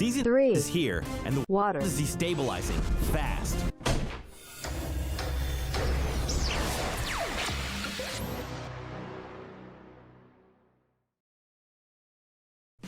Season 3 is here, and the water is destabilizing fast.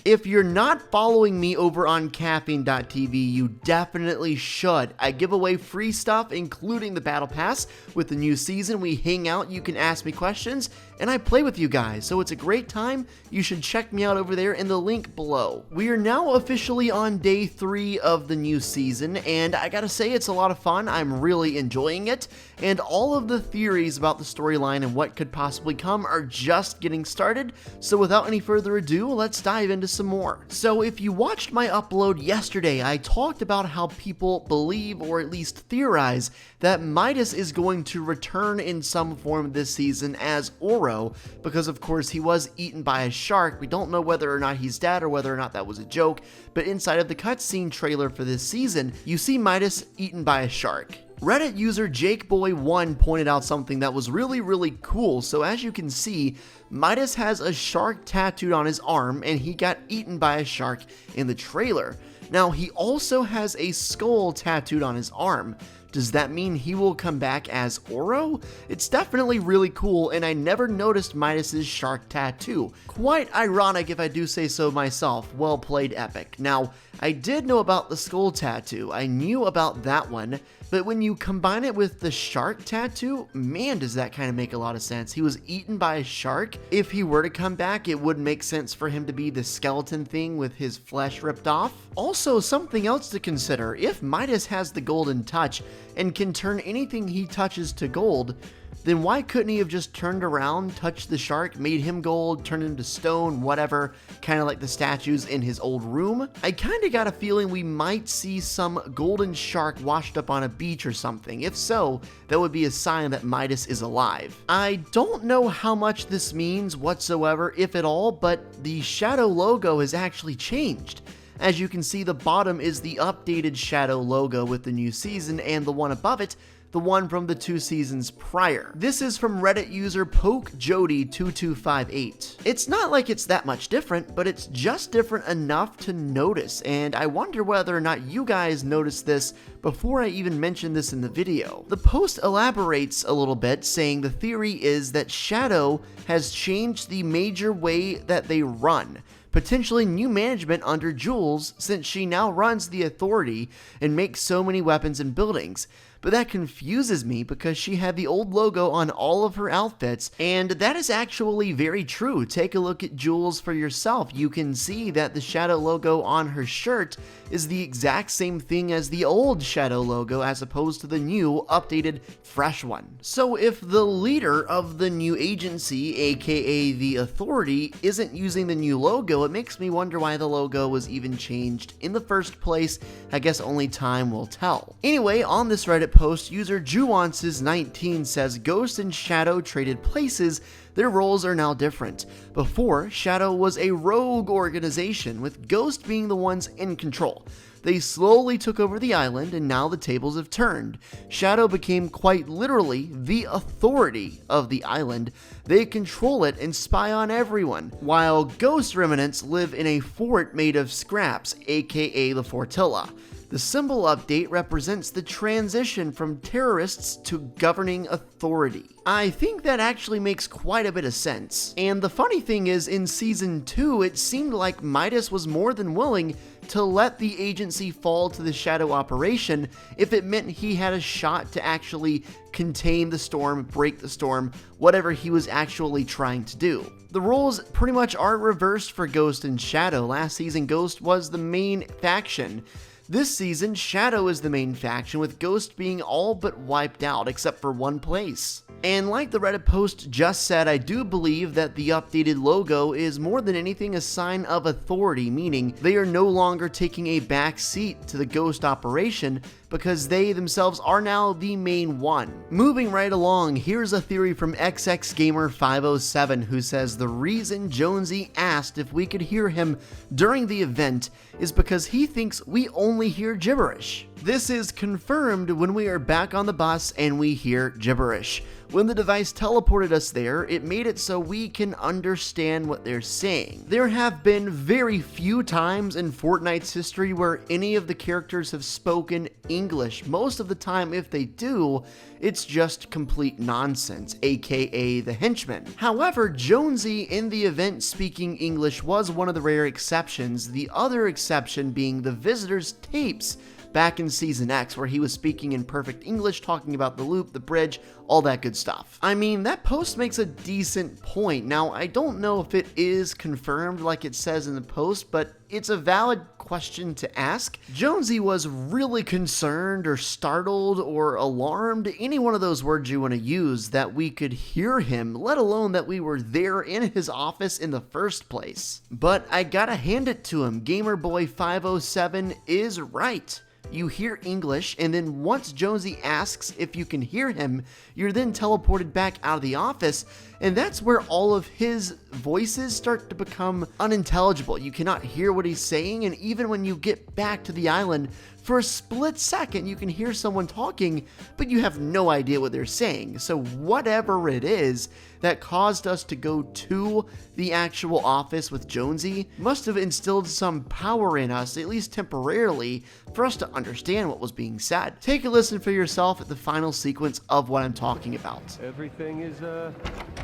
If you're not following me over on caffeine.tv, you definitely should. I give away free stuff, including the Battle Pass. With the new season, we hang out, you can ask me questions, and I play with you guys, so it's a great time. You should check me out over there in the link below. We are now officially on day 3 of the new season, and I gotta say it's a lot of fun. I'm really enjoying it, and all of the theories about the storyline and what could possibly come are just getting started, so without any further ado, let's dive into some more. So if you watched my upload yesterday, I talked about how people believe, or at least theorize, that Midas is going to return in some form this season as Oro, because of course he was eaten by a shark. We don't know whether or not he's dead or whether or not that was a joke, but inside of the cutscene trailer for this season, you see Midas eaten by a shark. Reddit user JakeBoy1 pointed out something that was really cool. So as you can see, Midas has a shark tattooed on his arm, and he got eaten by a shark in the trailer. Now, he also has a skull tattooed on his arm. Does that mean he will come back as Oro? It's definitely really cool, and I never noticed Midas's shark tattoo. Quite ironic if I do say so myself. Well played, Epic. Now, I did know about the skull tattoo. I knew about that one, but when you combine it with the shark tattoo, man, does that kind of make a lot of sense. He was eaten by a shark. If he were to come back, it would make sense for him to be the skeleton thing with his flesh ripped off. Also, something else to consider. If Midas has the golden touch and can turn anything he touches to gold, then why couldn't he have just turned around, touched the shark, made him gold, turned him to stone, whatever, kind of like the statues in his old room? I kind of got a feeling we might see some golden shark washed up on a beach or something. If so, that would be a sign that Midas is alive. I don't know how much this means whatsoever, if at all, but the Shadow logo has actually changed. As you can see, the bottom is the updated Shadow logo with the new season, and the one above it, the one from the 2 seasons prior. This is from Reddit user PokeJody2258. It's not like it's that much different, but it's just different enough to notice, and I wonder whether or not you guys noticed this before I even mentioned this in the video. The post elaborates a little bit, saying the theory is that Shadow has changed the major way that they run. Potentially new management under Jules, since she now runs the Authority and makes so many weapons and buildings. But that confuses me because she had the old logo on all of her outfits, and that is actually very true. Take a look at Jules for yourself. You can see that the Shadow logo on her shirt is the exact same thing as the old Shadow logo, as opposed to the new, updated, fresh one. So if the leader of the new agency, aka the Authority, isn't using the new logo, it makes me wonder why the logo was even changed in the first place. I guess only time will tell. Anyway, on this Reddit post, user Juances19 says Ghost and Shadow traded places. Their roles are now different. Before, Shadow was a rogue organization, with Ghost being the ones in control. They slowly took over the island, and now the tables have turned. Shadow became quite literally the authority of the island. They control it and spy on everyone, while Ghost remnants live in a fort made of scraps, aka the Fortilla. The symbol update represents the transition from terrorists to governing authority. I think that actually makes quite a bit of sense. And the funny thing is, in Season 2, it seemed like Midas was more than willing to let the agency fall to the Shadow operation if it meant he had a shot to actually contain the storm, break the storm, whatever he was actually trying to do. The roles pretty much are reversed for Ghost and Shadow. Last season, Ghost was the main faction. This season, Shadow is the main faction, with Ghost being all but wiped out except for one place. And like the Reddit post just said, I do believe that the updated logo is more than anything a sign of authority, meaning they are no longer taking a back seat to the Ghost operation, because they themselves are now the main one. Moving right along, here's a theory from XXGamer507 who says the reason Jonesy asked if we could hear him during the event is because he thinks we only hear gibberish. This is confirmed when we are back on the bus and we hear gibberish. When the device teleported us there, it made it so we can understand what they're saying. There have been very few times in Fortnite's history where any of the characters have spoken English. Most of the time, if they do, it's just complete nonsense, aka the henchmen. However, Jonesy in the event speaking English was one of the rare exceptions, the other exception being the Visitor's tapes back in Season X, where he was speaking in perfect English, talking about the loop, the bridge, all that good stuff. I mean, that post makes a decent point. Now, I don't know if it is confirmed like it says in the post, but it's a valid question to ask. Jonesy was really concerned or startled or alarmed, any one of those words you want to use, that we could hear him, let alone that we were there in his office in the first place. But I gotta hand it to him, Gamerboy507 is right. You hear English, and then once Jonesy asks if you can hear him, you're then teleported back out of the office, and that's where all of his voices start to become unintelligible. You cannot hear what he's saying, and even when you get back to the island, for a split second you can hear someone talking, but you have no idea what they're saying. So whatever it is that caused us to go to the actual office with Jonesy must have instilled some power in us, at least temporarily, for us to understand what was being said. Take a listen for yourself at the final sequence of what I'm talking about. Everything is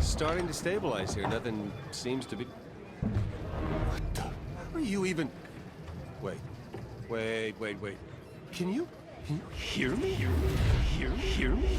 starting to stabilize here. Nothing seems to be... What the... How are you even... Wait. Can you hear me? Hear me?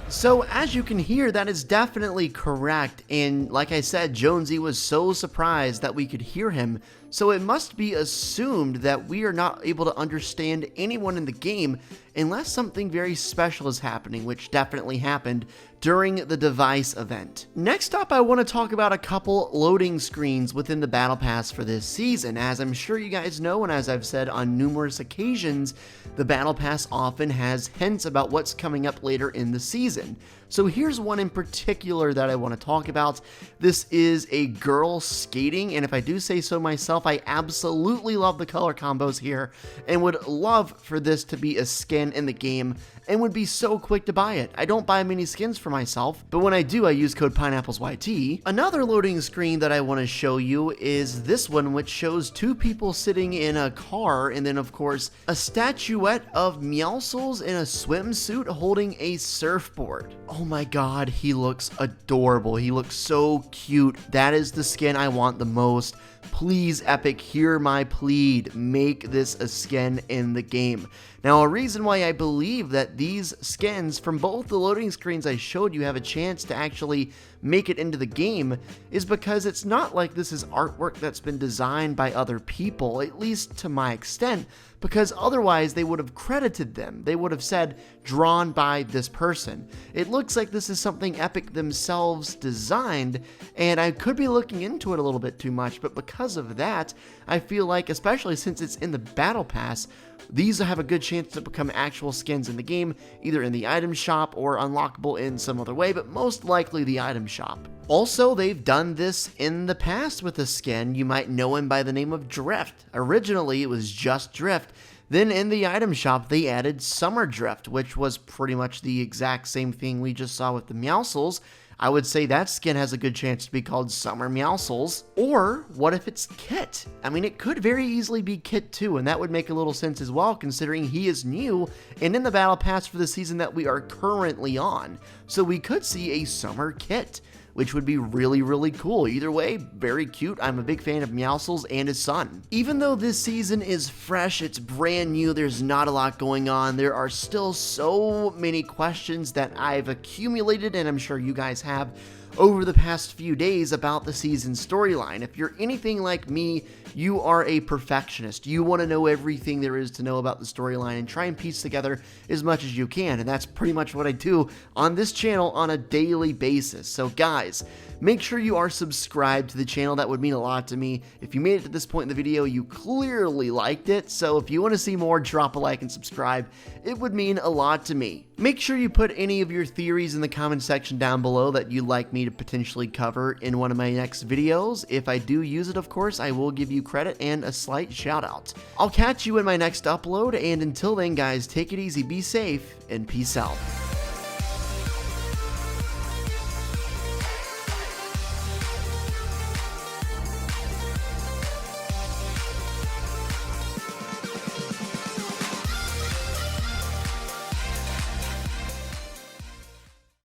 So as you can hear, that is definitely correct, and like I said, Jonesy was so surprised that we could hear him, so it must be assumed that we are not able to understand anyone in the game unless something very special is happening, which definitely happened during the device event. Next up, I want to talk about a couple loading screens within the Battle Pass for this season. As I'm sure you guys know, and as I've said on numerous occasions, the Battle Pass often has hints about what's coming up later in the season. So here's one in particular that I want to talk about. This is a girl skating, and if I do say so myself, I absolutely love the color combos here and would love for this to be a skin in the game and would be so quick to buy it. I don't buy many skins for myself, but when I do, I use code PineapplesYT. Another loading screen that I want to show you is this one, which shows two people sitting in a car, and then of course a statuette of Meowscles in a swimsuit holding a surfboard. Oh my god, he looks adorable. He looks so cute. That is the skin I want the most. Please, Epic, hear my plead. Make this a skin in the game. Now, a reason why I believe that these skins from both the loading screens I showed you have a chance to actually make it into the game is because it's not like this is artwork that's been designed by other people, at least to my extent, because otherwise they would have credited them. They would have said, drawn by this person. It looks like this is something Epic themselves designed, and I could be looking into it a little bit too much, but because of that, I feel like, especially since it's in the Battle Pass, these have a good chance to become actual skins in the game, either in the item shop or unlockable in some other way, but most likely the item shop. Also, they've done this in the past with a skin. You might know him by the name of Drift. Originally, it was just Drift. Then in the item shop, they added Summer Drift, which was pretty much the exact same thing we just saw with the Meowscles. I would say that skin has a good chance to be called Summer Meowscles. Or what if it's Kit? I mean, it could very easily be Kit too, and that would make a little sense as well, considering he is new and in the Battle Pass for the season that we are currently on. So we could see a Summer Kit, which would be really, really cool. Either way, very cute. I'm a big fan of Meowscles and his son. Even though this season is fresh, it's brand new, there's not a lot going on, there are still so many questions that I've accumulated, and I'm sure you guys have, over the past few days about the season storyline. If you're anything like me, you are a perfectionist. You want to know everything there is to know about the storyline and try and piece together as much as you can, and that's pretty much what I do on this channel on a daily basis. So guys, make sure you are subscribed to the channel. That would mean a lot to me. If you made it to this point in the video, you clearly liked it, so if you want to see more, drop a like and subscribe. It would mean a lot to me. Make sure you put any of your theories in the comment section down below that you'd like me to potentially cover in one of my next videos. If I do use it, of course, I will give you credit and a slight shout out. I'll catch you in my next upload, and until then guys, take it easy, be safe, and peace out.